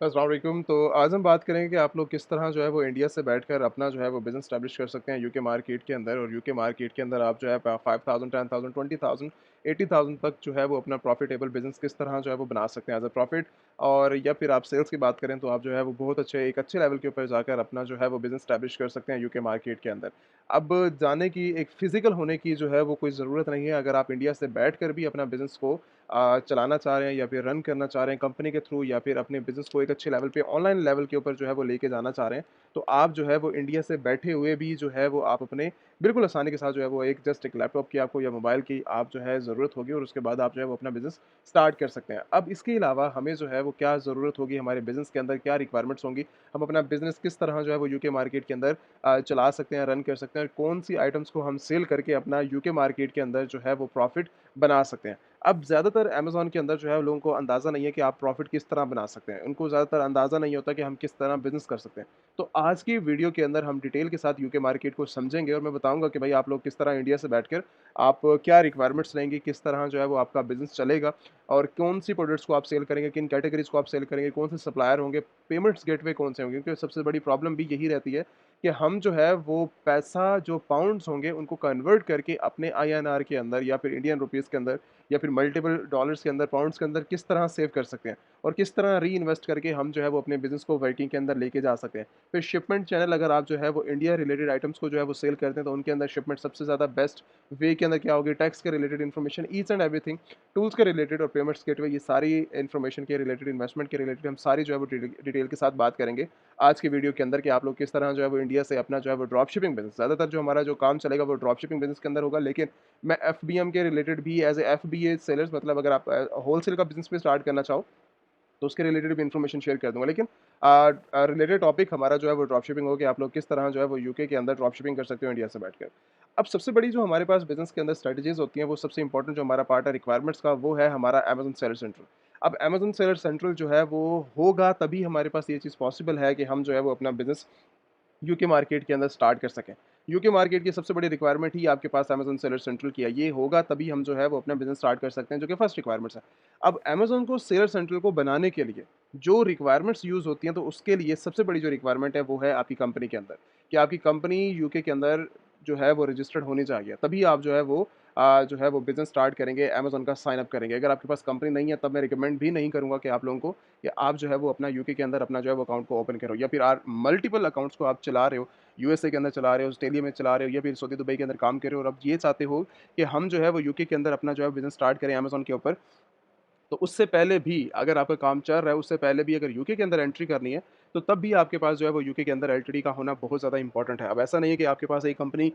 अस्सलाम वालेकुम। तो आज हम बात करेंगे कि आप लोग किस तरह जो है वो इंडिया से बैठकर अपना जो है वो बिज़नेस एस्टैब्लिश कर सकते हैं यूके मार्केट के अंदर। और यूके मार्केट के अंदर आप जो है 5000 10,000 20,000 80,000 तक जो है वो अपना प्रॉफिटेबल बिज़नेस किस तरह जो है वो बना सकते हैं एज़ अ प्रॉफिट। और या फिर आप सेल्स की बात करें तो आप जो है वो बहुत एक अच्छे लेवल के ऊपर जाकर अपना जो है वो बिज़नेस एस्टैब्लिश कर सकते हैं यूके मार्केट के अंदर। अब जाने की एक फ़िज़िकल होने की जो है वो कोई ज़रूरत नहीं है। अगर आप इंडिया से बैठकर भी अपना बिज़नेस को चलाना चाह रहे हैं या फिर रन करना चाह रहे हैं कंपनी के थ्रू, या फिर अपने बिज़नेस को एक अच्छे लेवल पे ऑनलाइन लेवल के ऊपर जो है वो लेके जाना चाह रहे हैं, तो आप जो है वो इंडिया से बैठे हुए भी जो है वो आप अपने बिल्कुल आसानी के साथ जो है वो एक लैपटॉप की आपको या मोबाइल की आप जो है ज़रूरत होगी, और उसके बाद आप जो है वो अपना बिज़नेस स्टार्ट कर सकते हैं। अब इसके अलावा हमें जो है वो क्या ज़रूरत होगी हमारे बिज़नेस के अंदर, क्या रिक्वायरमेंट्स होंगी, हम अपना बिज़नेस किस तरह जो है वो यूके मार्केट के अंदर चला सकते हैं, रन कर सकते हैं, और कौन-सी आइटम्स को हम सेल करके अपना यूके मार्केट के अंदर जो है वो प्रॉफ़िट बना सकते हैं। अब ज़्यादातर अमेज़न के अंदर जो है लोगों को अंदाज़ा नहीं है कि आप प्रॉफ़िट किस तरह बना सकते हैं। उनको ज़्यादातर अंदाज़ा नहीं होता कि हम किस तरह बिज़नेस कर सकते हैं। तो आज की वीडियो के अंदर हम डिटेल के साथ यूके मार्केट को समझेंगे, और मैं बताऊँगा कि भाई आप लोग किस तरह इंडिया से बैठकर आप क्या रिक्वायरमेंट्स लेंगे, किस तरह जो है वो आपका बिज़नेस चलेगा, और कौन-सी प्रोडक्ट्स को आप सेल करेंगे, किन कैटेगरीज़ को आप सेल करेंगे, कौन से सप्लायर होंगे, पेमेंट्स गेटवे कौन से होंगे। क्योंकि सबसे बड़ी प्रॉब्लम भी यही रहती है कि हम जो है वो पैसा जो पाउंड्स होंगे उनको कन्वर्ट करके अपने आईएनआर के अंदर या फिर इंडियन रुपीज़ के अंदर या फिर मल्टीपल डॉलर्स के अंदर, पाउंड्स के अंदर किस तरह सेव कर सकते हैं, और किस तरह री-इन्वेस्ट करके हम जो है वो अपने बिज़नेस को वर्किंग के अंदर लेके जा सकते हैं। फिर शिपमेंट चैनल, अगर आप जो है वो इंडिया रिलेटेड आइटम्स को जो है वो सेल करते हैं, तो उनके अंदर शिपमेंट सबसे ज़्यादा बेस्ट वे के अंदर क्या होगी, टैक्स के related information, each and everything, tools के रिलेटेड और पेमेंट्स गेटवे, ये सारी इन्फॉर्मेशन के रिलेटेड, इन्वेस्टमेंट के रिलेटेड हम सारी जो है वो डिटेल के साथ बात करेंगे आज की वीडियो के अंदर, कि आप लोग किस तरह जो है वो इंडिया से अपना जो है वो ड्रॉप शिपिंग बिज़नेस, ज़्यादातर जो हमारा जो काम चलेगा वो ड्रॉप शिपिंग बिज़नेस के अंदर होगा। लेकिन मैं एफबीएम के रिलेटेड भी एज़ ए एफबीए सेलर्स, मतलब अगर आप होलसेल का बिज़नेस भी स्टार्ट करना चाहो, तो उसके रिलेटेड भी इन्फॉर्मेशन शेयर कर दूँगा। लेकिन रिलेटेड टॉपिक हमारा जो है वो ड्रॉप शिपिंग होगा, कि आप लोग किस तरह जो है वो यूके के अंदर ड्रॉप शिपिंग कर सकते हो इंडिया से बैठकर। अब सबसे बड़ी जो हमारे पास बिज़नेस के अंदर स्ट्रैटेजीज़ होती हैं, वो सबसे इंपॉर्टेंट जो हमारा पार्ट है रिक्वायरमेंट्स का, वो है हमारा अमेज़न सेलर सेंट्रल। अब अमेज़न सेलर सेंट्रल जो है वो होगा तभी हमारे पास ये चीज़ पॉसिबल है कि हम जो है वो अपना बिज़नेस यूके मार्केट के अंदर स्टार्ट कर सकें। यूके मार्केट की सबसे बड़ी रिक्वायरमेंट ही आपके पास अमेज़न सेलर सेंट्रल की है। ये होगा तभी हम जो है वो अपना बिज़नेस स्टार्ट कर सकते हैं, जो कि फर्स्ट रिक्वायरमेंट्स है। अब अमेज़न को सेलर सेंट्रल को बनाने के लिए जो रिक्वायरमेंट्स यूज़ होती हैं, तो उसके लिए सबसे बड़ी जो रिक्वायरमेंट है वो है आपकी कंपनी के अंदर, कि आपकी कंपनी यूके के अंदर जो है वो रजिस्टर्ड होनी चाहिए। तभी आप जो है वो जो है वो बिज़नेस स्टार्ट करेंगे, अमेज़न का साइन अप करेंगे। अगर आपके पास कंपनी नहीं है, तब मैं रिकमेंड भी नहीं करूँगा कि आप लोगों को कि आप जो है वो अपना यूके के अंदर अपना जो है वो अकाउंट को ओपन करो, या फिर मल्टीपल अकाउंट्स को आप चला रहे हो, यूएसए के अंदर चला रहे हो, ऑस्ट्रेलिया में चला रहे हो, या फिर सऊदी दुबई के अंदर काम कर रहे हो, और अब ये चाहते हो कि हम जो है वो यूके के अंदर अपना जो है बिज़नेस स्टार्ट करें अमेज़न के ऊपर। तो उससे पहले भी अगर आपका काम चल रहा है, उससे पहले भी अगर यूके के अंदर एंट्री करनी है, तो तब भी आपके पास जो है वो यूके के अंदर एलटीडी का होना बहुत ज़्यादा इंपॉर्टेंट है। अब ऐसा नहीं है कि आपके पास एक कंपनी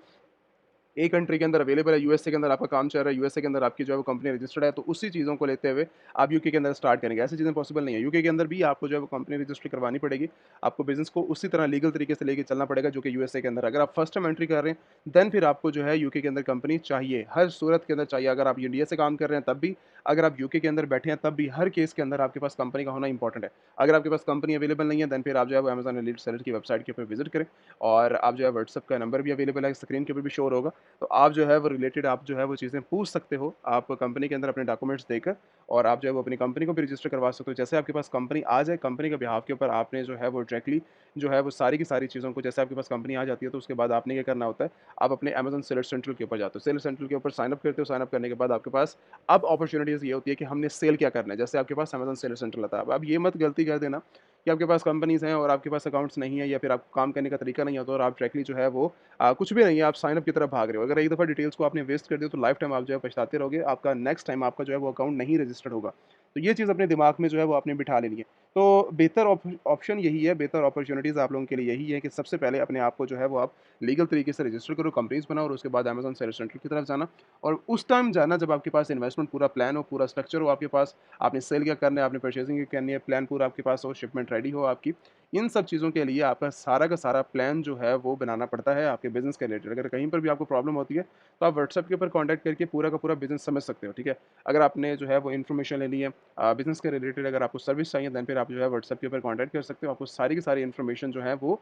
एक कंट्री के अंदर अवेलेबल है, यूएसए के अंदर आपका काम चल रहा है, यूएसए के अंदर आपकी जो है वो कंपनी रजिस्टर्ड है, तो उसी चीज़ों को लेते हुए आप यूके के अंदर स्टार्ट करेंगे। ऐसी चीज़ें पॉसिबल नहीं है। यूके के अंदर भी आपको जो है वो कंपनी रजिस्ट्री करवानी पड़ेगी। आपको बिज़नेस को उसी तरह लीगल तरीके से लेके चलना पड़ेगा जो कि यूएसए के अंदर। अगर आप फर्स्ट टाइम एंट्री कर रहे हैं, देन फिर आपको जो है यूके के अंदर कंपनी चाहिए, हर सूरत के अंदर चाहिए। अगर आप इंडिया से काम कर रहे हैं तब भी, अगर आप यूके के अंदर बैठे हैं तब भी, हर केस के अंदर आपके पास कंपनी का होना इंपॉर्टेंट है। अगर आपके पास कंपनी अवेलेबल नहीं है, देन फिर आप जो है वो अमेज़न एलीट सेलर की वेबसाइट के ऊपर विज़िट करें, और आप जो है व्हाट्सएप का नंबर भी अवेलेबल है, स्क्रीन के ऊपर भी शोर होगा। तो आप जो है वो रिलेटेड आप जो है वो चीज़ें पूछ सकते हो, आप कंपनी के अंदर अपने डॉक्यूमेंट्स देकर, और आप जो है वो अपनी कंपनी को भी रजिस्टर करवा सकते हो। जैसे आपके पास कंपनी आ जाए, कंपनी के बिहाफ़ के ऊपर आपने जो है वो डायरेक्टली जो है वो सारी की सारी चीज़ों को, जैसे आपके पास कंपनी आ जाती है, तो उसके बाद आपने क्या करना होता है, आप अपने अमेज़न सेलर सेंट्रल के ऊपर जाते हो। सेलर सेंट्रल के ऊपर साइन अप करते हो, साइन अप करने के बाद आपके पास अब अपॉर्च्युनिटीज़ ये होती है कि हमने सेल क्या करना है। जैसे आपके पास अमेज़न सेलर सेंट्रल आता है। अब ये मत गलती कर देना कि आपके पास कंपनीज़ हैं और आपके पास अकाउंट्स नहीं है, या फिर आपको काम करने का तरीका नहीं आता और आप डायरेक्टली जो है वो कुछ भी नहीं है, आप साइन अप की तरफ भाग रहे हो। अगर एक दफ़ा डिटेल्स को आपने वेस्ट कर दिया, तो लाइफ टाइम आप जो है पछताते रहोगे। आपका नेक्स्ट टाइम आपका जो है वो अकाउंट नहीं रजिस्टर्ड होगा। तो ये चीज़ अपने दिमाग में जो है वो आपने बिठा लेनी है। तो बेहतर ऑप्शन यही है, बेहतर अपॉर्च्युनिटीज़ आप लोगों के लिए यही है कि सबसे पहले अपने आप को जो है वो आप लीगल तरीके से रजिस्टर करो, कंपनीज़ बनाओ, और उसके बाद अमेज़न सेलर सेंटर की तरफ जाना। और उस टाइम जाना जब आपके पास इन्वेस्टमेंट पूरा प्लान हो, पूरा स्ट्रक्चर हो आपके पास, आपने सेल क्या करना है, आपने परचेज़िंग क्या करनी है, प्लान पूरा आपके पास हो, शिपमेंट रेडी हो आपकी। इन सब चीज़ों के लिए आपका सारा का सारा प्लान जो है वो बनाना पड़ता है आपके बिज़नेस के रिलेटेड। अगर कहीं पर भी आपको प्रॉब्लम होती है, तो आप व्हाट्सएप के ऊपर कॉन्टैक्ट करके पूरा का पूरा बिज़नेस समझ सकते हो, ठीक है? अगर आपने जो है वो इन्फॉर्मेशन लेनी है बिज़नेस के रिलेटेड, अगर आपको सर्विस चाहिए, देन फिर आप जो है व्हाट्सएप के ऊपर कॉन्टैक्ट कर सकते हो। आपको सारी की सारी इन्फॉर्मेशन जो है वो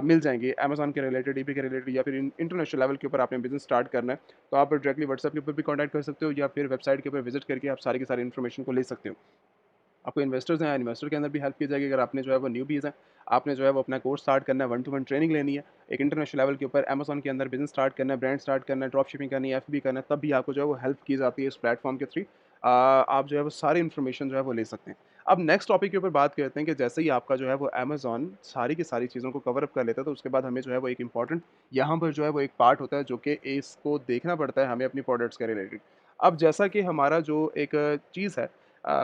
मिल जाएँगी। अमेज़न के रिलेटेड, ईबे के रिलेटेड, या फिर इंटरनेशनल लेवल के ऊपर आपने बिज़नेस स्टार्ट करना है, तो आप डायरेक्टली व्हाट्सएप के ऊपर भी कॉन्टैक्ट कर सकते हो, या फिर वेबसाइट के ऊपर विज़िट करके आप सारी की सारी इन्फॉर्मेशन को ले सकते हो। आपको इन्वेस्टर्स हैं, इन्वेस्टर के अंदर भी हेल्प की जाएगी। अगर आपने जो है वो न्यूबीज़ हैं, आपने जो है वो अपना कोर्स स्टार्ट करना है, वन टू वन ट्रेनिंग लेनी है, एक इंटरनेशनल लेवल के ऊपर अमेज़न के अंदर बिज़नेस स्टार्ट करना है, ब्रांड स्टार्ट करना है, ड्रॉप शिपिंग करनी है, एफबी करना है, तब भी आपको जो है वो हेल्प की जाती है इस प्लेटफॉर्म के थ्रू। आप जो है वो सारी इन्फॉर्मेशन जो है वो ले सकते हैं। अब नेक्स्ट टॉपिक के ऊपर बात करते हैं कि जैसे ही आपका जो है वो अमेज़न सारी की सारी चीज़ों को कवर अप कर लेता है, तो उसके बाद हमें जो है वो एक इम्पॉर्टेंट यहाँ पर जो है वो एक पार्ट होता है, जो कि इसको देखना पड़ता है हमें अपनी प्रोडक्ट्स के रिलेटेड। अब जैसा कि हमारा जो एक चीज़ है,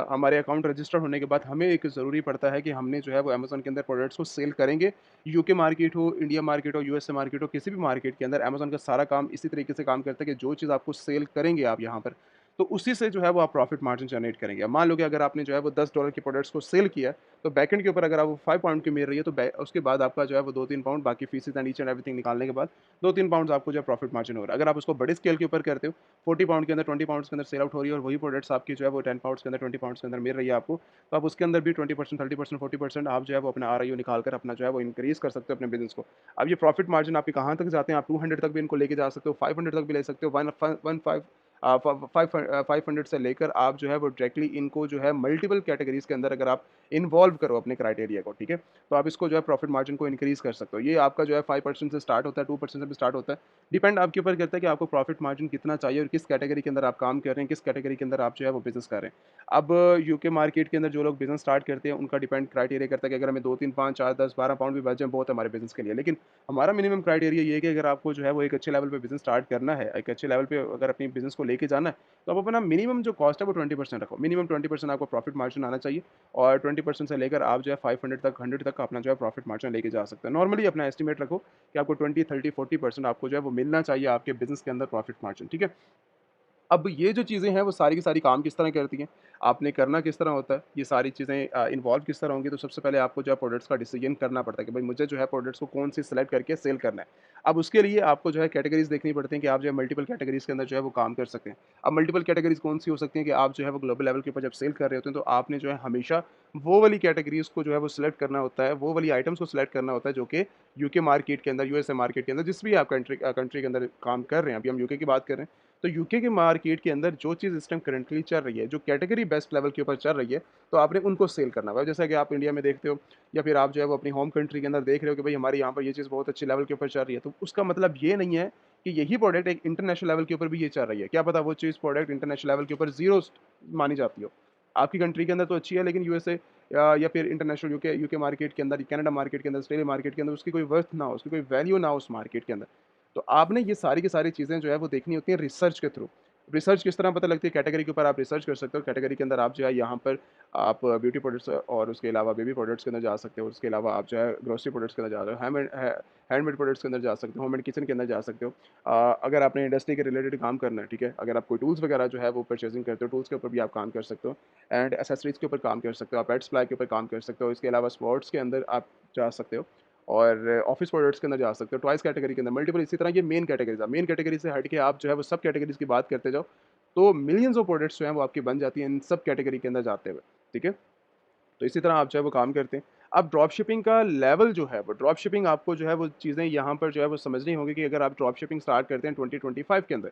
हमारे अकाउंट रजिस्टर होने के बाद हमें एक ज़रूरी पड़ता है कि हमने जो है वो अमेज़न के अंदर प्रोडक्ट्स को सेल करेंगे। यूके मार्केट हो, इंडिया मार्केट हो, यूएसए मार्केट हो, किसी भी मार्केट के अंदर अमेज़न का सारा काम इसी तरीके से काम करता है कि जो चीज़ आपको सेल करेंगे आप यहाँ पर, तो उसी से जो है वो आप प्रॉफिट मार्जिन जनरेट करेंगे। अब मान लो कि अगर आपने जो है वो $10 की प्रोडक्ट्स को सेल किया है, तो बैकएंड के ऊपर अगर आपको 5 पाउंड की मिल रही है, तो उसके बाद आपका जो है वो 2-3 पाउंड बाकी faeces and each and everything निकालने के बाद 2-3 पाउंड्स आपको जो है प्रॉफिट मार्जिन हो रहा है। अगर आप उसको बड़े स्केल के ऊपर करते हो, 40 पाउंड के अंदर, 20 पाउंड्स के अंदर सेल आउट हो रही है और वही प्रोडक्ट्स आपकी जो है वो 10 पाउंड्स के अंदर, 20 पाउंड्स के अंदर मिल रही है आपको, तो आप उसके अंदर भी 20%, 30%, 40% आप जो है वो अपना आरओ निकाल कर अपना जो है वो इंक्रीज़ कर सकते हो अपने बिज़नेस को। अब ये प्रॉफिट मार्जिन आपके कहाँ तक जाते हैं, आप 200 तक भी इनको लेके जा सकते हो, 500 तक भी ले सकते हो, वन फ वन फाइव अ, फ फाइव 500 से लेकर आप जो है वो डायरेक्टली इनको जो है मल्टीपल कैटेगरीज़ के अंदर अगर आप इन्वॉल्व करो अपने क्राइटेरिया को, ठीक है? तो आप इसको जो है प्रॉफिट मार्जिन को इंक्रीज़ कर सकते हो। ये आपका जो है 5% से स्टार्ट होता है, 2% से भी स्टार्ट होता है। डिपेंड आपके ऊपर करता है कि आपको प्रॉफिट मार्जिन कितना चाहिए और किस कैटेगरी के अंदर आप काम कर रहे हैं, किस कैटेगरी के अंदर आप जो है वो बिज़नेस कर रहे हैं। अब यूके मार्केट के अंदर जो लोग बिज़नेस स्टार्ट करते हैं, उनका डिपेंड क्राइटेरिया करता है कि अगर हमें 2, 3, 5, 4, 10, 12 पाउंड भी बच जाएँ, बहुत है हमारे बिज़नेस के लिए। लेकिन हमारा मिनिमम क्राइटेरिया ये है कि अगर आपको जो है वो एक अच्छे लेवल पे बिज़नेस स्टार्ट करना है, एक अच्छे लेवल पे अगर अपनी बिज़नेस को लेके जाना है, तो आप अपना मिनिमम जो कॉस्ट है वो 20% रखो। मिनिमम 20% आपको प्रॉफिट मार्जिन आना चाहिए और 20% से लेकर आप जो है 500 तक, 100 तक अपना जो है प्रॉफिट मार्जिन लेके जा सकते हैं। नॉर्मली अपना एस्टिमेट रखो कि आपको 20, 30, 40% आपको जो है वो मिलना चाहिए आपके बिज़नेस के अंदर प्रॉफिट मार्जिन, ठीक है? अब ये जो चीज़ें हैं वो सारी की सारी काम किस तरह करती हैं, आपने करना किस तरह होता है, ये सारी चीज़ें इन्वॉल्व किस तरह होंगी, तो सबसे पहले आपको जो है प्रोडक्ट्स का डिसीजन करना पड़ता है कि भाई मुझे जो है प्रोडक्ट्स को कौन-सी सेलेक्ट करके सेल करना है। अब उसके लिए आपको जो है कैटेगरीज़ देखनी पड़ती हैं कि आप जो है मल्टीपल कैटेगरीज़ के अंदर जो है वो काम कर सकते हैं। अब मल्टीपल कैटेगरीज़ कौन-सी हो सकती हैं कि आप जो है वो ग्लोबल लेवल के ऊपर जब सेल कर रहे होते हैं, तो आपने जो है हमेशा वो वाली कैटेगरीज़ को जो है वो सिलेक्ट करना होता है, वो वाली आइटम्स को सिलेक्ट करना होता है जो कि यूके मार्केट के अंदर, यूएसए मार्केट के अंदर, जिस भी आप कंट्री के अंदर काम कर रहे हैं, अभी हम यूके की बात कर रहे हैं। तो यूके के मार्केट के अंदर जो चीज़ इस टाइम करंटली चल रही है, जो कैटेगरी बेस्ट लेवल के ऊपर चल रही है, तो आपने उनको सेल करना होगा। जैसा कि आप इंडिया में देखते हो या फिर आप जो है वो अपनी होम कंट्री के अंदर देख रहे हो कि भाई हमारे यहाँ पर ये चीज़ बहुत अच्छे लेवल के ऊपर चल रही है, तो उसका मतलब ये नहीं है कि यही प्रोडक्ट एक इंटरनेशनल लेवल के ऊपर भी ये चल रही है। क्या पता वो चीज़ प्रोडक्ट इंटरनेशनल लेवल के ऊपर ज़ीरो मानी जाती हो। आपकी कंट्री के अंदर तो अच्छी है, लेकिन यूएसए या फिर इंटरनेशनल यूके यूके मार्केट के अंदर, कनाडा मार्केट के अंदर, ऑस्ट्रेलिया मार्केट के अंदर उसकी कोई वर्थ ना हो, उसकी कोई वैल्यू ना हो उस मार्केट के अंदर। तो आपने ये सारी की सारी चीज़ें जो है वो देखनी होती हैं रिसर्च के थ्रू। रिसर्च किस तरह पता लगती है? कैटेगरी के ऊपर आप रिसर्च कर सकते हो। कैटेगरी के अंदर आप जो है यहाँ पर आप ब्यूटी प्रोडक्ट्स और उसके अलावा बेबी प्रोडक्ट्स के अंदर जा सकते हो। उसके अलावा आप जो है ग्रोसरी प्रोडक्ट्स के अंदर जा सकते हो। हैंडमेड प्रोडक्ट्स के अंदर जा सकते हो। होममेड किचन के अंदर जा सकते हो। अगर आपने इंडस्ट्री के रिलेटेड काम करना है, ठीक है? अगर आप कोई टूल्स वगैरह जो है वो परचेज़िंग करते हो, टूल्स के ऊपर भी आप काम कर सकते हो एंड एक्सेसरीज़ के ऊपर काम कर सकते हो। आप पेट सप्लाई के ऊपर काम कर सकते हो। इसके अलावा स्पोर्ट्स के अंदर आप जा सकते हो। और ऑफिस प्रोडक्ट्स के अंदर जा सकते हो, टॉयज़ कैटेगरी के अंदर मल्टीपल, इसी तरह ये मेन कैटेगरीज़ है। मेन कैटेगरी से हट के आप जो है वो सब कैटेगरीज़ की बात करते जाओ, तो मिलियंस ऑफ प्रोडक्ट्स जो हैं वो आपकी बन जाती हैं इन सब कैटेगरी के अंदर जाते हुए, ठीक है? तो इसी तरह आप जो है वो काम करते हैं। अब ड्रॉप शिपिंग का लेवल जो है वो ड्रॉप शिपिंग आपको जो है वो चीज़ें यहाँ पर जो है वो समझनी होगी कि अगर आप ड्रॉप शिपिंग स्टार्ट करते हैं 2025 के अंदर,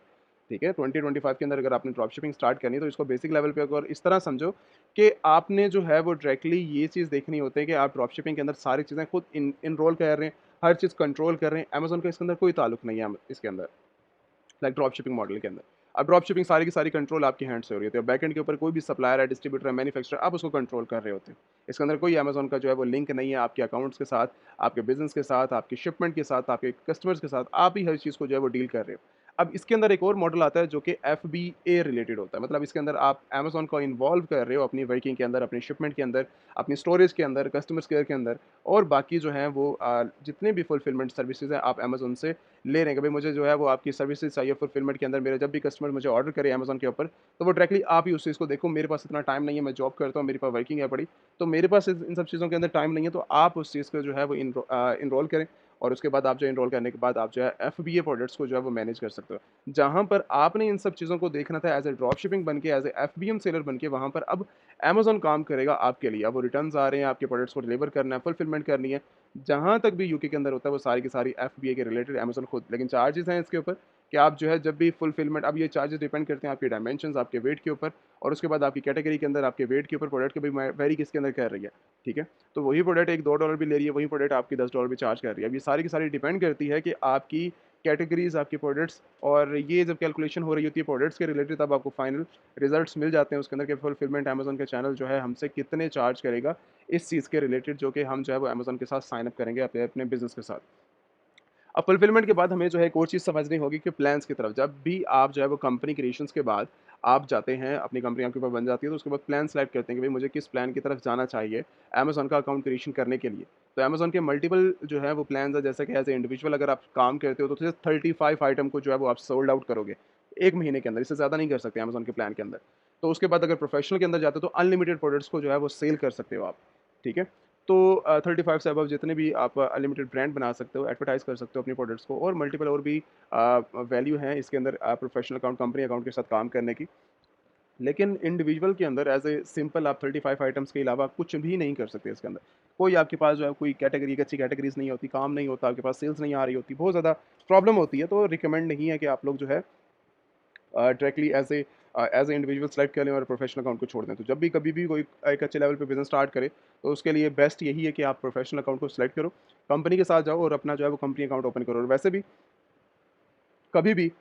ठीक है? 2025 के अंदर अगर आपने ड्रॉप शिपिंग स्टार्ट करनी है, तो इसको बेसिक लेवल पे अगर इस तरह समझो कि आपने जो है वो डायरेक्टली ये चीज़ देखनी होती है कि आप ड्रॉप शिपिंग के अंदर सारी चीज़ें खुद इनरोल कर रहे हैं, हर चीज़ कंट्रोल कर रहे हैं। अमेज़न का इसके अंदर कोई ताल्लुक नहीं है इसके अंदर। लाइक ड्रॉप शिपिंग मॉडल के अंदर। अब ड्रॉप शिपिंग सारी की सारी कंट्रोल आपके हैंड से हो रही होती है। बैकएंड के ऊपर कोई भी सप्लायर है, डिस्ट्रीब्यूटर है, मैन्युफैक्चरर, आप उसको कंट्रोल कर रहे होते हैं। इसके अंदर कोई अमेज़न का जो है वो लिंक नहीं है आपके अकाउंट्स के साथ, आपके बिज़नेस के साथ, आपकी शिपमेंट के साथ, आपके कस्टमर्स के साथ, आप ही हर चीज़ को जो है वो डील कर रहे हो। अब इसके अंदर एक और मॉडल आता है जो कि एफबीए रिलेटेड होता है। मतलब इसके अंदर आप अमेज़न को इन्वॉल्व कर रहे हो अपनी वर्किंग के अंदर, अपनी शिपमेंट के अंदर, अपनी स्टोरेज के अंदर, कस्टमर्स केयर के अंदर और बाकी जो हैं वो जितने भी फुलफिलमेंट सर्विसेज़ हैं आप अमेज़न से ले रहे हैं कि भाई मुझे जो है वो आपकी सर्विसेज चाहिए फुलफिलमेंट के अंदर, मेरे जब भी कस्टमर मुझे ऑर्डर करे अमेज़न के ऊपर, तो वो डायरेक्टली आप ही उस चीज़ को देखो, मेरे पास इतना टाइम नहीं है, मैं जॉब करता हूँ, मेरे पास वर्किंग है बड़ी, तो मेरे पास इन सब चीज़ों के अंदर टाइम नहीं है, तो आप उस चीज़ को जो है वो इनरोल करें और उसके बाद आप जो इनरोल करने के बाद आप जो है एफबीए प्रोडक्ट्स को जो है वो मैनेज कर सकते हो। जहाँ पर आपने इन सब चीज़ों को देखना था एज़ ए ड्रॉप शिपिंग बन के, एज़ ए एफबीएम सेलर बन के, वहाँ पर अब अमेज़न काम करेगा आपके लिए। अब वो रिटर्न्स आ रहे हैं, आपके प्रोडक्ट्स को डिलीवर करना है, फुलफिलमेंट करनी है। जहाँ तक भी यूके के अंदर होता है वो सारी की सारी एफबीए के रिलेटेड अमेज़न खुद, लेकिन चार्जेज़ हैं इसके ऊपर कि आप जो है जब भी फुलफिलमेंट, अब ये चार्जेस डिपेंड करते हैं आपके डायमेंशंस, आपके वेट के ऊपर, और उसके बाद आपकी कैटेगरी के अंदर आपके वेट के ऊपर प्रोडक्ट के भी वेरी किसके अंदर कर रही है, ठीक है। तो वही प्रोडक्ट एक $2 भी ले रही है, वही प्रोडक्ट आपकी $10 भी चार्ज कर रही है। अब ये सारी की सारी डिपेंड करती है कि आपकी कैटेगरीज, आपकी प्रोडक्ट्स, और ये जब कैलकुलेशन हो रही होती है प्रोडक्ट्स के रिलेटेड, तब आपको फाइनल रिजल्ट्स मिल जाते हैं उसके अंदर, कि फुलफिलमेंट अमेजोन का चैनल जो है हमसे कितने चार्ज करेगा इस चीज़ के रिलेटेड, जो कि हम जो है वो अमेजोन के साथ साइन अप करेंगे अपने अपने बिजनेस के साथ। अब फुलफिलमेंट के बाद हमें जो है एक और चीज़ समझनी होगी कि प्लान्स की तरफ, जब भी आप जो है वो कंपनी क्रिएशंस के बाद आप जाते हैं, अपनी कंपनी आपके ऊपर बन जाती है, तो उसके बाद प्लान सेलेक्ट करते हैं कि भाई मुझे किस प्लान की तरफ जाना चाहिए अमेजोन का अकाउंट क्रिएशन करने के लिए। तो अमेजोन के मल्टीपल जो है वो प्लान्स है, जैसे कि एज ए इंडिविजुअल अगर आप काम करते हो तो सिर्फ 35 आइटम को जो है वो आप सोल्ड आउट करोगे एक महीने के अंदर, इससे ज़्यादा नहीं कर सकते अमेजोन के प्लान के अंदर। तो उसके बाद अगर प्रोफेशनल के अंदर जाते हो तो अनलिमिटेड प्रोडक्ट्स को जो है वो सेल कर सकते हो आप, ठीक है। तो 35 से अबव जितने भी आप अनलिमिटेड ब्रांड बना सकते हो, एडवर्टाइज़ कर सकते हो अपनी प्रोडक्ट्स को, और मल्टीपल और भी वैल्यू है इसके अंदर प्रोफेशनल अकाउंट, कंपनी अकाउंट के साथ काम करने की। लेकिन इंडिविजुअल के अंदर एज़ ए सिंपल आप 35 आइटम्स के अलावा कुछ भी नहीं कर सकते इसके अंदर। कोई आपके पास जो है कोई कैटेगरी, एक अच्छी कैटेगरीज़ नहीं होती, काम नहीं होता, आपके पास सेल्स नहीं आ रही होती, बहुत ज़्यादा प्रॉब्लम होती है, तो रिकमेंड नहीं है कि आप लोग जो है directly as a individual select कर लें और प्रोफेशनल अकाउंट को छोड़ दें। तो जब भी कभी भी कोई एक अच्छे लेवल पे बिज़नेस स्टार्ट करे, तो उसके लिए बेस्ट यही है कि आप प्रोफेशनल अकाउंट को सेलेक्ट करो, कंपनी के साथ जाओ और अपना जो है वो कंपनी अकाउंट ओपन करो। और वैसे भी कभी भी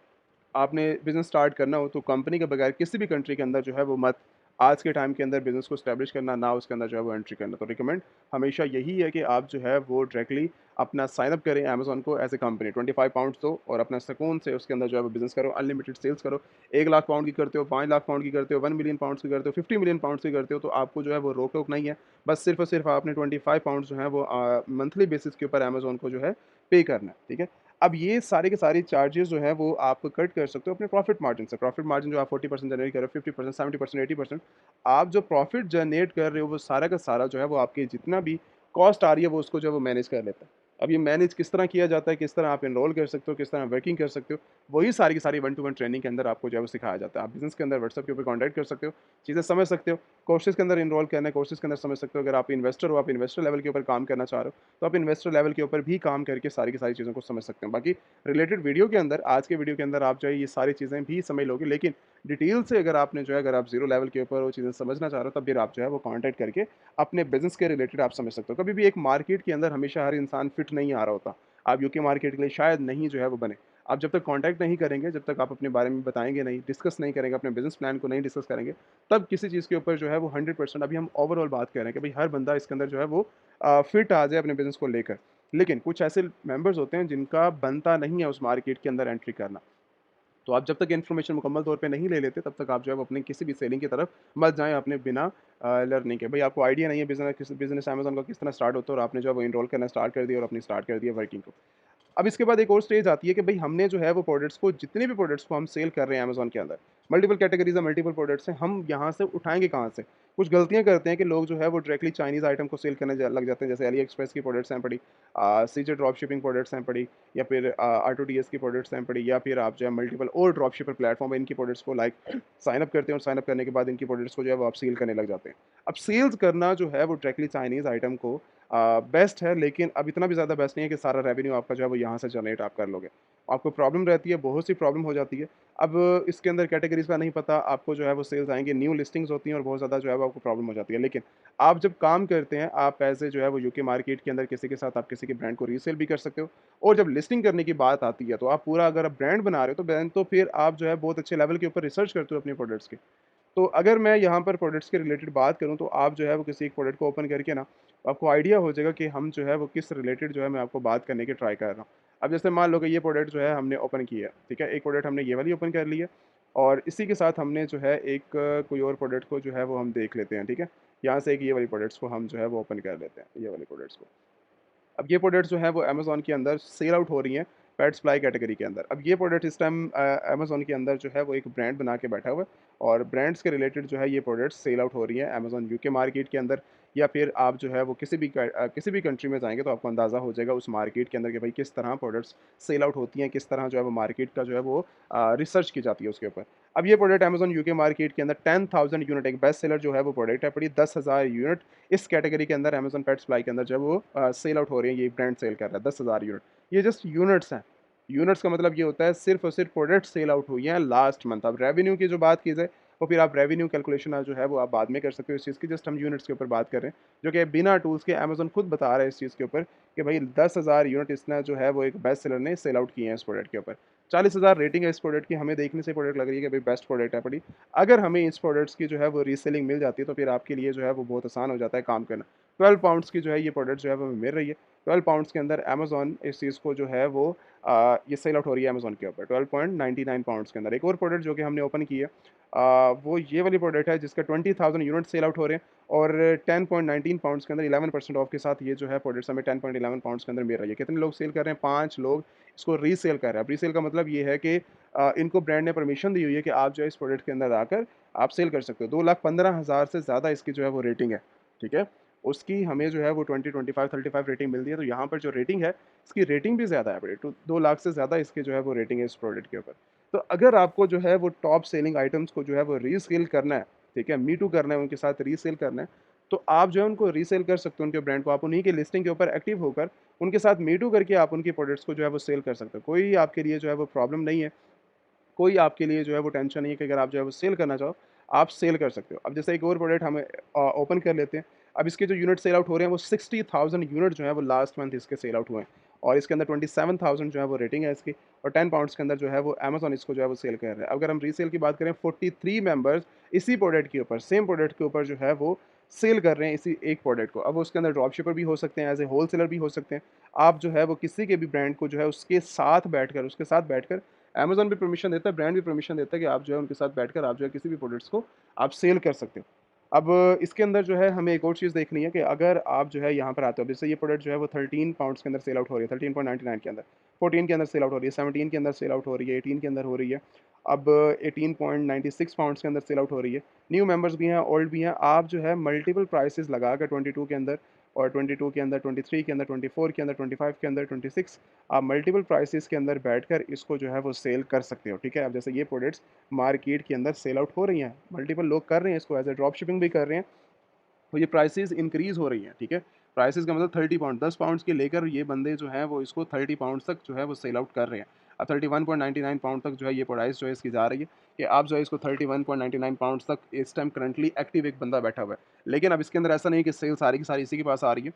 आपने बिज़नेस स्टार्ट करना हो तो कंपनी के बगैर किसी भी कंट्री के अंदर जो है वो मत, आज के टाइम के अंदर बिज़नेस को एस्टैब्लिश करना, ना उसके अंदर जो है वो एंट्री करना। तो रिकमेंड हमेशा यही है कि आप जो है वो डायरेक्टली अपना साइन अप करें अमेज़न को एज़ ए कंपनी, 25 पाउंड्स दो और अपना सुकून से उसके अंदर जो है वो बिज़नेस करो, अनलिमिटेड सेल्स करो। 1 लाख पाउंड की करते हो, 5 लाख पाउंड की करते हो, 1 मिलियन पाउंड्स की करते हो, 50 मिलियन पाउंड्स की करते हो, तो आपको जो है वो रोक-टोक नहीं है। बस सिर्फ़ और सिर्फ़ आपने 25 पाउंड्स जो है वो मंथली बेसिस के ऊपर अमेज़न को जो है पे करना है, ठीक है। अब ये सारे के सारे चार्जेस जो है वो आप कट कर सकते हो अपने प्रॉफिट मार्जिन से। प्रॉफिट मार्जिन जो आप 40% जनरेट कर रहे हो, 50%, 70%, 80%, आप जो प्रॉफिट जनरेट कर रहे हो वो सारा का सारा जो है वो आपकी जितना भी कॉस्ट आ रही है वो उसको जो है वो मैनेज कर लेता है। अब ये मैनेज किस तरह किया जाता है, किस तरह आप एनरोल कर सकते हो, किस तरह वर्किंग कर सकते हो, वही सारी की सारी वन टू वन ट्रेनिंग के अंदर आपको जो है वो सिखाया जाता है। आप बिज़नेस के अंदर व्हाट्सएप के ऊपर कॉन्टैक्ट कर सकते हो, चीज़ें समझ सकते हो, कोर्सेज़ के अंदर एनरोल करना है, कोर्सेज़ के अंदर समझ सकते हो। अगर आप इन्वेस्टर हो, आप इन्वेस्टर लेवल के ऊपर काम करना चाह रहे हो, तो आप इन्वेस्टर लेवल के ऊपर भी काम करके सारी की सारी चीज़ों को समझ सकते हैं। बाकी रिलेटेड वीडियो के अंदर, आज के वीडियो के अंदर आप जो है ये सारी चीज़ें भी समझ लोगे, लेकिन डिटेल से अगर आपने जो है, अगर आप ज़ीरो लेवल के ऊपर वो चीज़ें समझना चाह रहे हो, तब फिर आप जो है वो कॉन्टैक्ट करके अपने बिज़नेस के रिलेटेड आप समझ सकते हो। कभी भी एक मार्केट के अंदर हमेशा हर इंसान फिट नहीं आ रहा होता। आप यूके मार्केट के लिए शायद नहीं जो है वो बने। आप जब तक कॉन्टैक्ट नहीं करेंगे, जब तक आप अपने बारे में बताएँगे नहीं, डिस्कस नहीं करेंगे, अपने बिज़नेस प्लान को नहीं डिस्कस करेंगे, तब किसी चीज़ के ऊपर जो है वो 100%, अभी हम ओवरऑल बात कर रहे हैं कि भई हर बंदा इसके अंदर जो है वो फिट आ जाए अपने बिज़नेस को लेकर। लेकिन कुछ ऐसे मेंबर्स होते हैं जिनका बनता नहीं है उस मार्केट के अंदर एंट्री करना। तो आप जब तक इन्फॉर्मेशन मुकम्मल तौर पे नहीं ले लेते, तब तक आप जो है वो अपनी किसी भी सेलिंग की तरफ मत जाएँ अपने बिना लर्निंग के। भई आपको आइडिया नहीं है बिज़नेस अमेज़न का किस तरह स्टार्ट होता है, और आपने जो है वो एनरोल करना स्टार्ट कर दिया और अपनी स्टार्ट कर दिया वर्किंग को। अब इसके बाद एक और स्टेज आती है कि भई हमने जो है वो प्रोडक्ट्स को, जितने भी प्रोडक्ट्स को हम सेल कर रहे हैं अमेज़न के अंदर, मल्टीपल कैटेगरीज़ है, मल्टीपल प्रोडक्ट्स हैं, हम यहाँ से उठाएँगे कहाँ से? कुछ गलतियाँ करते हैं कि लोग जो है वो डायरेक्टली चाइनीज़ आइटम को सेल करने लग जाते हैं, जैसे अली एक्सप्रेस की प्रोडक्ट्स हैं पड़ी, सीजे ड्रॉप शिपिंग प्रोडक्ट्स हैं पड़ी, या फिर आर2डीएस की प्रोडक्ट्स हैं पड़ी, या फिर आप जो है मल्टीपल और ड्रॉप शिपर प्लेटफॉर्म है, इनकी प्रोडक्ट्स को लाइक साइन अप करते हैं और साइन अप करने के बाद इनकी प्रोडक्ट्स को जो है वो आप सेल करने लग जाते हैं। अब सेल्स करना जो है वो डायरेक्टली चाइनीज़ आइटम को बेस्ट है, लेकिन अब इतना भी ज़्यादा बेस्ट नहीं है कि सारा रेवेन्यू आपका जो है वो यहाँ से जनरेट आप कर लोगे। आपको प्रॉब्लम रहती है, बहुत सी प्रॉब्लम हो जाती है। अब इसके अंदर कैटेगरीज़ का नहीं पता, आपको जो है वो सेल्स आएँगे, न्यू लिस्टिंग्स होती हैं और बहुत ज़्यादा जो है वो आपको प्रॉब्लम हो जाती है। लेकिन आप जब काम करते हैं, आप ऐज़ ए जो है वो यूके मार्केट के अंदर किसी के साथ आप किसी के ब्रांड को रीसेल भी कर सकते हो, और जब लिस्टिंग करने की बात आती है, तो आप पूरा अगर आप ब्रांड बना रहे हो, तो ब्रांड तो फिर आप जो है बहुत अच्छे लेवल के ऊपर रिसर्च करते हो अपने प्रोडक्ट्स की। तो अगर मैं यहाँ पर प्रोडक्ट्स के रिलेटेड बात करूँ, तो आप जो है वो किसी एक प्रोडक्ट को ओपन करके ना, आपको आइडिया हो जाएगा कि हम जो है वो किस रिलेटेड जो है मैं आपको बात करने की ट्राई कर रहा हूँ। अब जैसे मान लो कि ये प्रोडक्ट जो है हमने ओपन की है, ठीक है? एक प्रोडक्ट हमने ये वाली ओपन कर ली है, और इसी के साथ हमने जो है एक कोई और प्रोडक्ट को जो है वो हम देख लेते हैं, ठीक है? यहाँ से एक ये वाली प्रोडक्ट्स को हम जो है वो ओपन कर लेते हैं, ये वाली प्रोडक्ट्स को। अब ये प्रोडक्ट्स जो हैं वो अमेज़न के अंदर सेल आउट हो रही हैं पेट सप्लाई कैटेगरी के अंदर। अब ये प्रोडक्ट इस टाइम अमेज़न के अंदर जो है वो एक ब्रांड बना के बैठा हुआ है, और ब्रांड्स के रिलेटेड जो है ये प्रोडक्ट्स सेल आउट हो रही हैं अमेज़न यूके मार्केट के अंदर, या फिर आप जो है वो किसी भी कंट्री में जाएँगे तो आपको अंदाज़ा हो जाएगा उस मार्केट के अंदर कि भाई किस तरह प्रोडक्ट्स सेल आउट होती हैं, किस तरह जो है वो मार्केट का जो है वो रिसर्च की जाती है उसके ऊपर। अब ये प्रोडक्ट अमेज़न यूके मार्केट के अंदर 10,000 यूनिट, एक बेस्ट सेलर जो है वो प्रोडक्ट है पड़ी 10,000 यूनिट इस कैटेगरी के अंदर अमेज़न पेट सप्लाई के अंदर जो है वो सेल आउट हो रही है, ये ब्रांड सेल कर रहा है 10,000 यूनिट। ये जस्ट यूनिट्स हैं, यूनिट्स का मतलब ये होता है सिर्फ़ और सिर्फ प्रोडक्ट सेल आउट हुई हैं लास्ट मंथ। अब रेवेन्यू की जो बात की जाए, तो फिर आप रेवेन्यू कैलकुलेशन जो है वो आप बाद में कर सकते हो इस चीज़ की, जस्ट हम यूनिट्स के ऊपर बात कर रहे हैं, जो कि बिना टूल्स के अमेज़न खुद बता रहा है इस चीज़ के ऊपर कि भाई 10,000 यूनिट इसने जो है वो एक बेस्ट सेलर ने सेल आउट किए हैं इस प्रोडक्ट के ऊपर। 40,000 रेटिंग है इस प्रोडक्ट की, हमें देखने से प्रोडक्ट लग रही है कि भाई बेस्ट प्रोडक्ट है बड़ी। अगर हमें इस प्रोडक्ट्स की जो है वो रीसेलिंग मिल जाती है, तो फिर आपके लिए जो है वो बहुत आसान हो जाता है काम करना। 12 पाउंड्स की जो है ये प्रोडक्ट जो है वो हमें मिल रही है। 12 पाउंड्स के अंदर अमेज़न इस चीज़ को जो है वो ये सेल आउट हो रही है अमेज़न के ऊपर 12.99 पाउंड्स के अंदर। एक और प्रोडक्ट जो कि हमने ओपन की है, वो ये वाली प्रोडक्ट है जिसका 20,000 यूनिट सेल आउट हो रहे हैं और 10.19 पाउंड्स के अंदर 11% ऑफ के साथ ये जो है प्रोडक्ट्स हमें 10.11 पाउंड्स के अंदर मिल रही है। कितने लोग सेल कर रहे हैं? 5 लोग इसको रीसेल कर रहे हैं। अब रीसेल का मतलब ये है कि इनको ब्रांड ने परमिशन दी हुई है कि आप जो है इस प्रोडक्ट के अंदर आकर आप सेल कर सकते हो। 2,15,000 से ज़्यादा इसकी जो है वो रेटिंग है, ठीक है? उसकी हमें जो है वो 20, 25, 35 रेटिंग मिलती है, तो यहाँ पर जो रेटिंग है, इसकी रेटिंग भी ज़्यादा है बड़ी, तो 2 लाख से ज़्यादा इसकी जो है वो रेटिंग है इस प्रोडक्ट के ऊपर। तो अगर आपको जो है वो टॉप सेलिंग आइटम्स को जो है वो रीसेल करना है, ठीक है? मी टू करना है, उनके साथ रीसेल करना है, तो आप जो है उनको रीसेल कर सकते हो उनके ब्रांड को, आप उन्हीं के लिस्टिंग के ऊपर एक्टिव होकर उनके साथ मी टू करके आप उनकी प्रोडक्ट्स को जो है वो सेल कर सकते हो। कोई आपके लिए जो है वो प्रॉब्लम नहीं है, कोई आपके लिए जो है वो टेंशन नहीं है कि अगर आप जो है वो सेल करना चाहो, आप सेल कर सकते हो। अब जैसे एक और प्रोडक्ट हम ओपन कर लेते हैं। अब इसके जो यूनिट सेल आउट हो रहे हैं वो 60,000 यूनिट जो है वो लास्ट मंथ इसके सेल आउट हुए हैं और इसके अंदर 27,000 जो है वो रेटिंग है इसकी और 10 पाउंड्स के अंदर जो है वो अमेज़न इसको जो है वो सेल कर रहा है। अगर हम रीसेल की बात करें, 43 मेंबर्स इसी प्रोडक्ट के ऊपर, सेम प्रोडक्ट के ऊपर जो है वो सेल कर रहे हैं इसी एक प्रोडक्ट को। अब उसके अंदर ड्रॉप शिपर भी हो सकते हैं, एज़ ए होलसेलर भी हो सकते हैं। आप जो है वो किसी के भी ब्रांड को जो है उसके साथ बैठकर अमेज़न भी परमिशन देता है, ब्रांड भी परमिशन देता है कि आप जो है उनके साथ बैठकर आप जो है किसी भी प्रोडक्ट्स को आप सेल कर सकते हो। अब इसके अंदर जो है हमें एक और चीज़ देखनी है कि अगर आप जो है यहाँ पर आते हो, जैसे ये प्रोडक्ट जो है वो 13 पाउंड्स के अंदर सेल आउट हो रही है, 13.99 के अंदर, 14 के अंदर सेल आउट हो रही है, 17 के अंदर सेल आउट हो रही है, 18 के अंदर हो रही है, अब 18.96 पाउंड्स के अंदर सेल आउट हो रही है। न्यू मेंबर्स भी हैं, ओल्ड भी हैं, आप जो है मल्टीपल प्राइसेज़ लगाकर 22 के अंदर और 22 के अंदर, 23 के अंदर, 24 के अंदर, 25 के अंदर, 26, आप मल्टीपल प्राइसेस के अंदर बैठकर इसको जो है वो सेल कर सकते हो, ठीक है? अब जैसे ये प्रोडक्ट्स मार्केट के अंदर सेल आउट हो रही हैं, मल्टीपल लोग कर रहे हैं इसको, एज़ अ ड्रॉप शिपिंग भी कर रहे हैं, तो ये प्राइसेज़ इंक्रीज़ हो रही हैं, ठीक है? प्राइसेज़ का मतलब 30 पाउंड, 10 पाउंड्स के लेकर ये बंदे जो हैं वो इसको 30 पाउंड्स तक जो है वो सेल आउट कर रहे हैं। अब 31.99 पाउंड तक जो है ये प्राइस जो है इसकी जा रही है कि आप जो है इसको 31.99 पाउंड्स तक इस टाइम करंटली एक्टिव एक बंदा बैठा हुआ है। लेकिन अब इसके अंदर ऐसा नहीं है कि सेल सारी की सारी इसी के पास आ रही है।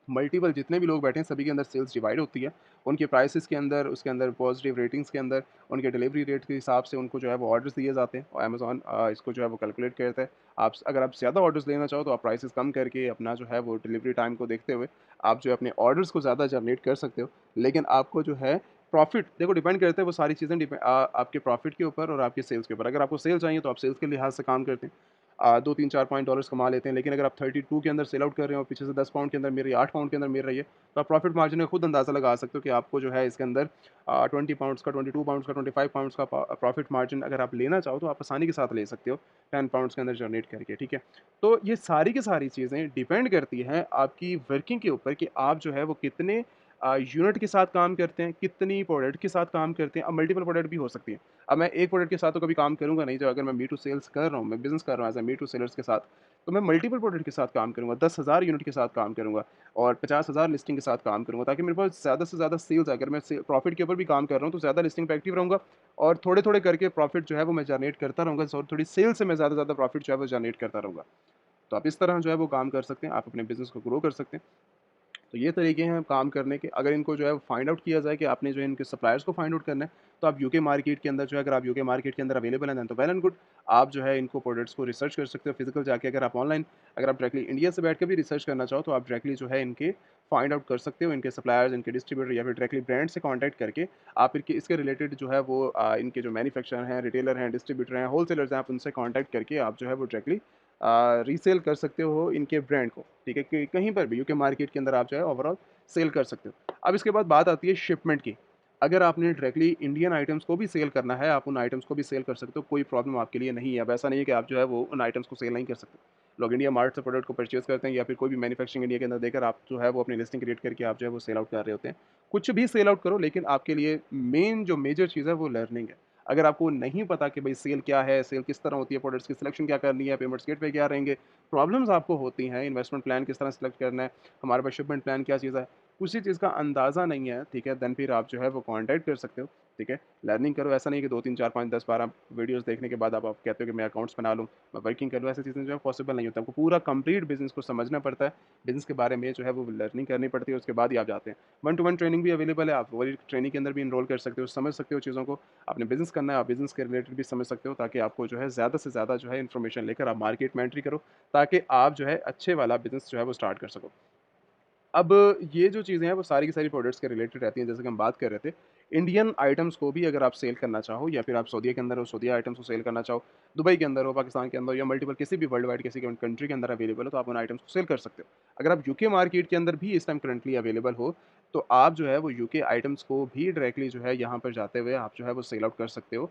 मल्टीपल जितने भी लोग बैठे हैं सभी के अंदर सेल्स डिवाइड होती है। उनके प्राइसेज़ के अंदर, उसके अंदर पॉजिटिव रेटिंग्स के अंदर, उनके डिलीवरी रेट के हिसाब से उनको जो है वो ऑर्डर्स दिए जाते हैं और अमेज़न इसको जो है वो कैलकुलेट करता है। आप अगर आप ज़्यादा ऑर्डर्स लेना चाहो तो आप प्राइसेज़ कम करके अपना जो है वो डिलीवरी टाइम को देखते हुए आप जो है अपने ऑर्डर्स को ज़्यादा जनरेट कर सकते हो। लेकिन आपको जो है प्रॉफ़िट देखो डिपेंड करता है, वो सारी चीज़ें आपके प्रॉफ़िट के ऊपर और आपके सेल्स के ऊपर। अगर आपको सेल चाहिए तो आप सेल्स के लिहाज़ से काम करते हैं। 2, 3, 4 पॉइंट डॉलर्स कमा लेते हैं, लेकिन अगर आप 32 के अंदर सेल आउट कर रहे हो और पीछे से 10 पाउंड के अंदर मिल रही है, 8 पाउंड के अंदर मिल रही है, तो आप प्रॉफिट मार्जिन का खुद अंदाज़ा लगा सकते हो कि आपको जो है इसके अंदर 20 पाउंड्स का, 22 पाउंड्स का, 25 पाउंड्स का प्रॉफिट मार्जिन अगर आप लेना चाहो तो आप आसानी के साथ ले सकते हो 10 पाउंड्स के अंदर जनरेट करके, ठीक है? तो ये सारी की सारी चीज़ें डिपेंड करती हैं आपकी वर्किंग के ऊपर कि आप जो है वो कितने यूनिट के साथ काम करते हैं, कितनी प्रोडक्ट के साथ काम करते हैं। अब मल्टीपल प्रोडक्ट भी हो सकती है। अब मैं एक प्रोडक्ट के साथ तो कभी काम करूँगा नहीं, जो अगर मैं मी टू सेल्स कर रहा हूँ, मैं बिज़नेस कर रहा हूँ as a me too sellers के साथ, तो मैं मल्टीपल प्रोडक्ट के साथ काम करूँगा, 10,000 यूनिट के साथ काम करूँगा और 50,000 लिस्टिंग के साथ काम करूँगा, ताकि मेरे पास ज़्यादा से ज़्यादा सेल्स, अगर मैं से प्रॉफिट के ऊपर भी काम कर रहा हूँ, तो ज़्यादा लिस्टिंग पे एक्टिव रहूँगा और थोड़े-थोड़े करके प्रॉफिट जो है वो मैं जनरेट करता रहूँगा, और थोड़ी सेल से मैं ज़्यादा से ज़्यादा प्रॉफिट जो है वो जनरेट करता रहूँगा। तो आप इस तरह जो है वो काम कर सकते हैं, आप अपने बिज़नेस को ग्रो कर सकते हैं। तो ये तरीके हैं काम करने के। अगर इनको जो है फाइंड आउट किया जाए कि आपने जो है इनके सप्लायर्स को फाइंड आउट करना है, तो आप यूके मार्केट के अंदर जो है, अगर आप यूके मार्केट के अंदर अवेलेबल हैं तो वेल एंड गुड। आप जो है इनको प्रोडक्ट्स को रिसर्च कर सकते हो फिजिकल जाके। अगर आप ऑनलाइन, अगर आप डायरेक्टली इंडिया से बैठ के भी रिसर्च करना चाहो तो आप डायरेक्टली जो है इनके फाइंड आउट कर सकते हो, इनके सप्लायर्स, इनके डिस्ट्रीब्यूटर या फिर डायरेक्टली ब्रांड से कॉन्टैक्ट करके आप इनके इसके रिलेटेड जो है वो इनके जो मैन्युफैक्चरर हैं, रिटेलर हैं, डिस्ट्रीब्यूटर हैं, होलसेलर्स हैं, आप उनसे कॉन्टैक्ट करके आप जो है वो डायरेक्टली रीसेल कर सकते हो इनके ब्रांड को, ठीक है? कि कहीं पर भी यूके मार्केट के अंदर आप जो है ओवरऑल सेल कर सकते हो। अब इसके बाद बात आती है शिपमेंट की। अगर आपने डायरेक्टली इंडियन आइटम्स को भी सेल करना है, आप उन आइटम्स को भी सेल कर सकते हो, कोई प्रॉब्लम आपके लिए नहीं है। अब ऐसा नहीं है कि आप जो है वो उन आइटम्स को सेल नहीं कर सकते। लोग इंडिया मार्ट से प्रोडक्ट को परचेज़ करते हैं या फिर कोई भी मैन्युफैक्चरिंग इंडिया के अंदर देकर आप जो है वो अपनी लिस्टिंग क्रिएट करके आप जो है वो सेल आउट कर रहे होते हैं। कुछ भी सेल आउट करो, लेकिन आपके लिए मेन जो मेजर चीज़ है वो लर्निंग है। अगर आपको नहीं पता कि भई सेल क्या है, सेल किस तरह होती है, प्रोडक्ट्स की सिलेक्शन क्या करनी है, पेमेंट्स गेटवे क्या रहेंगे, प्रॉब्लम्स आपको होती हैं, इन्वेस्टमेंट प्लान किस तरह सेलेक्ट करना है, हमारे पास शिपमेंट प्लान क्या चीज़ है, उसी चीज़ का अंदाज़ा नहीं है, ठीक है, देन फिर आप जो है वो कॉन्टैक्ट कर सकते हो, ठीक है। लर्निंग करो, ऐसा नहीं है कि 2, 3, 4, 5, 10, 12 वीडियोज़ देखने के बाद आप कहते हो कि मैं अकाउंट्स बना लूँ, मैं वर्किंग कर लूँ, ऐसी चीज़ें जो है पॉसिबल नहीं होता। आपको पूरा कंप्लीट बिज़नेस को समझना पड़ता है, बिज़नेस के बारे में जो है वो लर्निंग करनी पड़ती है, उसके बाद ही आप जाते हैं। वन टू वन ट्रेनिंग भी अवेलेबल है, आप वही ट्रेनिंग के अंदर भी एनरोल कर सकते हो, समझ सकते हो चीज़ों को। आपने बिज़नेस करना है, आप बिज़नेस के रिलेटेड भी समझ सकते हो, ताकि आपको जो है ज़्यादा से ज़्यादा जो है इन्फॉर्मेशन लेकर आप मार्केट में एंट्री करो, ताकि आप जो है अच्छे वाला बिज़नेस जो है वो स्टार्ट कर सको। अब ये जो चीज़ें हैं वो सारी की सारी प्रोडक्ट्स के रिलेटेड रहती हैं, जैसे कि हम बात कर रहे थे। इंडियन आइटम्स को भी अगर आप सेल करना चाहो, या फिर आप सऊदीया के अंदर हो, सऊदीया आइटम्स को सेल करना चाहो, दुबई के अंदर हो, पाकिस्तान के अंदर हो, या मल्टीपल किसी भी वर्ल्ड वाइड किसी कंट्री के अंदर अवेलेबल हो, तो आप उन आइटम्स को सेल कर सकते हो। अगर आप यूके मार्केट के अंदर भी इस टाइम करंटली अवेलेबल हो, तो आप जो है वो यूके आइटम्स को भी डायरेक्टली जो है यहाँ पर जाते हुए आप जो है वो सेल आउट कर सकते हो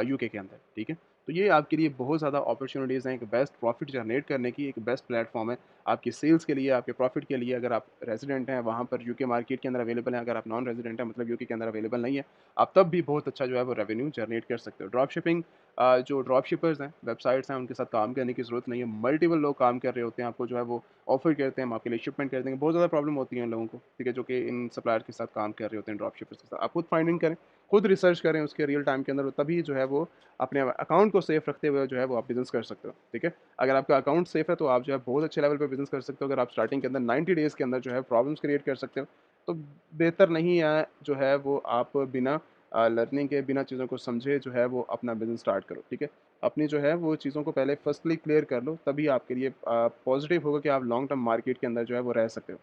यूके के अंदर, ठीक है? तो ये आपके लिए बहुत ज़्यादा अपॉर्च्युनिटीज़ हैं, एक बेस्ट प्रॉफिट जनरेट करने की एक बेस्ट प्लेटफ़ॉर्म है। आपकी सेल्स के लिए, आपके प्रॉफिट के लिए। अगर आप रेज़िडेंट हैं, वहाँ पर यूके मार्केट के अंदर अवेलेबल हैं, अगर आप नॉन रेज़िडेंट हैं, मतलब यूके के अंदर अवेलेबल नहीं है, आप तब भी बहुत अच्छा जो है वो रेवेन्यू जनरेट कर सकते हो। ड्रॉप शिपिंग जो ड्रॉप शिपर्स हैं, वेबसाइट्स हैं, उनके साथ काम करने की ज़रूरत नहीं है। मल्टीपल लोग काम कर रहे होते हैं, आपको जो है वो ऑफ़र करते हैं, हम आपके लिए शिपमेंट कर देंगे। बहुत ज़्यादा प्रॉब्लम होती है इन लोगों को, ठीक है, जो कि इन सप्लायर के साथ काम कर रहे होते हैं, ड्रॉप शिपर्स के साथ। आप खुद फाइंडिंग करें, खुद रिसर्च करें उसके रियल टाइम के अंदर, तभी जो है वो अपने अकाउंट को सेफ रखते हुए जो है वो आप बिज़नेस कर सकते हो, ठीक है। अगर आपका अकाउंट सेफ है तो आप जो है बहुत अच्छे लेवल पे बिज़नेस कर सकते हो। अगर आप स्टार्टिंग के अंदर 90 डेज़ के अंदर जो है प्रॉब्लम्स क्रिएट कर सकते हो, तो बेहतर नहीं है जो है वो आप बिना लर्निंग के, बिना चीज़ों को समझे जो है वो अपना बिज़नेस स्टार्ट करो, ठीक है। अपनी जो है वो चीज़ों को पहले फर्स्टली क्लियर कर लो, तभी आपके लिए पॉज़िटिव होगा कि आप लॉन्ग टर्म मार्केट के अंदर जो है वो रह सकते हो।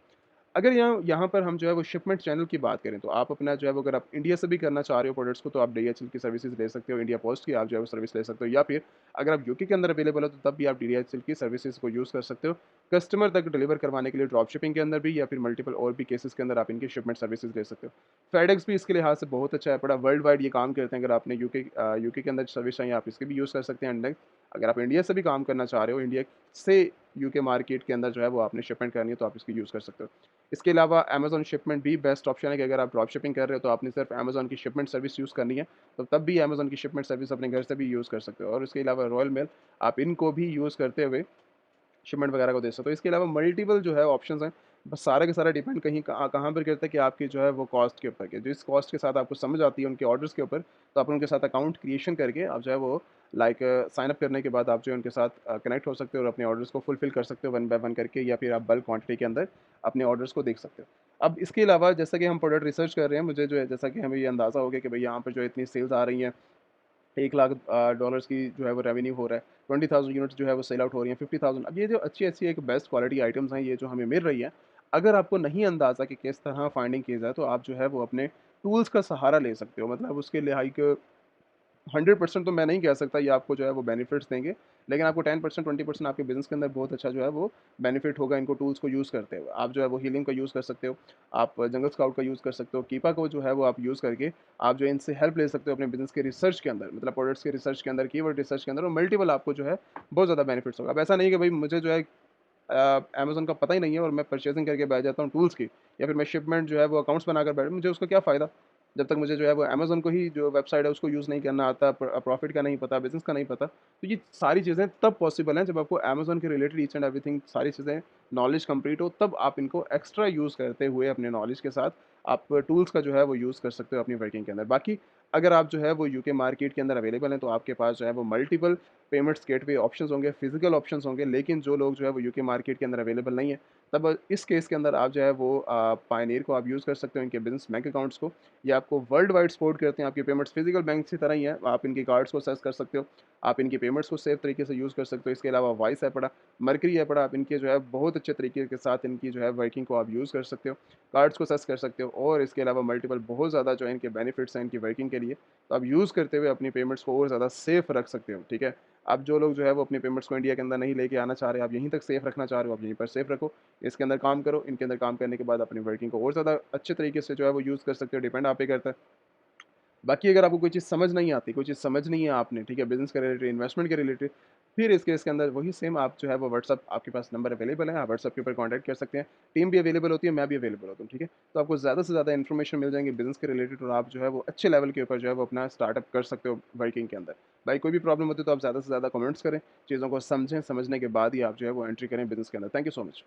अगर यहाँ यहाँ पर हम जो है वो शिपमेंट चैनल की बात करें, तो आप अपना जो है वो, अगर आप इंडिया से भी करना चाह रहे हो प्रोडक्ट्स को, तो आप डीएचएल की सर्विसेज ले सकते हो, इंडिया पोस्ट की आप जो है वो सर्विस ले सकते हो, या फिर अगर आप यूके के अंदर अवेलेबल हो तो तब भी आप डीएचएल की सर्विसेज को यूज़ कर सकते हो, कस्टमर तक डिलीवर करवाने के लिए ड्रॉप शिपिंग के अंदर भी, या फिर मल्टीपल और भी केसेस के अंदर आप इनकी शिपमेंट सर्विसेज ले सकते हो। फेडेक्स भी इसके लिहाज से बहुत अच्छा है, बड़ा वर्ल्ड वाइड ये काम करते हैं। अगर आपने यूके के अंदर सर्विस चाहिए, आप इसके भी यूज़ कर सकते हैं। एंड अगर आप इंडिया से भी काम करना चाह रहे हो, इंडिया से यूके मार्केट के अंदर जो है वो आपने शिपमेंट करनी है, तो आप इसकी यूज़ कर सकते हो। इसके अलावा अमेज़न शिपमेंट भी बेस्ट ऑप्शन है कि अगर आप ड्रॉप शिपिंग कर रहे हो, तो आपने सिर्फ अमेज़न की शिपमेंट सर्विस यूज़ करनी है, तो तब भी अमेज़न की शिपमेंट सर्विस अपने घर से भी यूज़ कर सकते हो। और इसके अलावा रॉयल मेल, आप इनको भी यूज़ करते हुए शिपमेंट वगैरह को दे सकते हो। इसके अलावा मल्टीपल जो है ऑप्शंस हैं, बस सारा का सारा डिपेंड कहीं कहाँ कहाँ पर करता है कि आपकी जो है वो कॉस्ट के ऊपर, कि जिस कॉस्ट के साथ आपको समझ आती है उनके ऑर्डर्स के ऊपर, तो आप उनके साथ अकाउंट क्रिएशन करके आप जो है वो लाइक साइन अप करने के बाद आप जो है उनके साथ कनेक्ट हो सकते हो और अपने ऑर्डर्स को फुलफिल कर सकते हो वन बाय वन करके, या फिर आप बल्क क्वांटिटी के अंदर अपने ऑर्डर्स को देख सकते हो। अब इसके अलावा जैसा कि हम प्रोडक्ट रिसर्च कर रहे हैं, मुझे जो है जैसा कि हमें ये अंदाज़ा हो गया कि भाई यहाँ पर जो इतनी सेल्स आ रही हैं, 1 लाख डॉलर्स की जो है वो रेवेन्यू हो रहा है, 20,000 यूनिट्स जो है वो सेल आउट हो रही हैं, 50,000। अब ये जो अच्छी-अच्छी एक बेस्ट क्वालिटी आइटम्स हैं, ये जो हमें मिल रही हैं, अगर आपको नहीं अंदाज़ा कि किस तरह फाइंडिंग की जाए, तो आप जो है वो अपने टूल्स का सहारा ले सकते हो। मतलब उसके लिए लाइक 100% तो मैं नहीं कह सकता ये आपको जो है वो बेनिफिट्स देंगे, लेकिन आपको 10% 20% आपके बिज़नेस के अंदर बहुत अच्छा जो है वो बेनिफिट होगा इनको टूल्स को यूज़ करते हुए। आप जो है वो हीलिंग का यूज़ कर सकते हो, आप जंगल स्काउट का यूज़ कर सकते हो, कीपा को जो है वो आप यूज़ करके आप जो है इनसे हेल्प ले सकते हो अपने बिज़नेस के रिसर्च के अंदर, मतलब प्रोडक्ट्स के रिसर्च के अंदर, कीवर्ड रिसर्च के अंदर, और मल्टीपल आपको जो है बहुत ज़्यादा बेनिफिट्स होगा। अब ऐसा नहीं है कि भाई मुझे जो है अमेज़न का पता ही नहीं है और मैं परचेज़िंग करके बैठ जाता हूँ टूल्स की, या फिर मैं शिपमेंट जो है वो अकाउंट्स बनाकर बैठ, मुझे उसका क्या फ़ायदा? जब तक मुझे जो है वो अमेज़न को ही जो वेबसाइट है उसको यूज़ नहीं करना आता, प्रॉफ़िट का नहीं पता, बिज़नेस का नहीं पता। तो ये सारी चीज़ें तब पॉसिबल हैं जब आपको अमेज़न के रिलेटेड ईच एंड एवरीथिंग सारी चीज़ें नॉलेज कंप्लीट हो, तब आप इनको एक्स्ट्रा यूज़ करते हुए अपने नॉलेज के साथ आप टूल्स का जो है वो यूज़ कर सकते हो अपनी वर्किंग के अंदर। बाकी अगर आप जो है वो यूके मार्केट के अंदर अवेलेबल हैं, तो आपके पास जो है वो मल्टीपल पेमेंट्स गेटवे ऑप्शंस होंगे, फिज़िकल ऑप्शंस होंगे। लेकिन जो लोग जो है वो यूके मार्केट के अंदर अवेलेबल नहीं है, तब इस केस के अंदर आप जो है वो पायनियर को आप यूज़ कर सकते हो, इनके बिज़नेस बैंक अकाउंट्स को। ये आपको वर्ल्ड वाइड सपोर्ट करते हैं, आपकी पेमेंट्स फिज़िकल बैंक की तरह ही है। आप इनके कार्ड्स को एक्सेस कर सकते हो, आप इनकी पेमेंट्स को सेफ तरीके से यूज़ कर सकते हो। इसके अलावा वॉइस ऐप पड़ा, मरकरी ऐप पड़ा, आप इनके जो है बहुत अच्छे तरीके के साथ इनकी जो है वर्किंग को आप यूज़ कर सकते हो, कार्ड्स को एक्सेस कर सकते हो। और इसके अलावा मल्टीपल बहुत ज़्यादा जो है इनके बेनिफिट्स हैं इनकी वर्किंग के लिए, तो आप यूज़ करते हुए अपनी पेमेंट्स को और ज़्यादा सेफ रख सकते हो, ठीक है। अब जो लोग जो है वो अपनी पेमेंट्स को इंडिया के अंदर नहीं लेके आना चाह रहे, आप यहीं तक सेफ रखना चाह रहे हो, आप यहीं पर सेफ रखो, इसके अंदर काम करो। इनके अंदर काम करने के बाद अपनी वर्किंग को और ज़्यादा अच्छे तरीके से जो है वो यूज़ कर सकते हो, डिपेंड आप पे करता है। बाकी अगर आपको कोई चीज़ समझ नहीं आती, कोई चीज़ समझ नहीं है आपने, ठीक है, बिज़नेस के रिलेटेड, इन्वेस्टमेंट के रिलेटेड, फिर इस केस के अंदर वही सेम आप जो है वो व्हाट्सएप, आपके पास नंबर अवेलेबल है, आप व्हाट्सएप के ऊपर कॉन्टैक्ट कर सकते हैं। टीम भी अवेलेबल होती है, मैं भी अवेलेबल होता हूँ, ठीक है। तो आपको ज़्यादा से ज़्यादा इन्फॉर्मेशन मिल जाएँगी बिज़नेस के रिलेटेड, और आप जो है वो अच्छे लेवल के ऊपर जो है वो अपना स्टार्टअप कर सकते हो वर्किंग के अंदर। भाई कोई भी प्रॉब्लम होती है तो आप ज़्यादा से ज़्यादा कमेंट्स करें, चीज़ों को समझें, समझने के बाद ही आप जो है वो एंट्री करें बिज़नेस के अंदर। Thank you so much.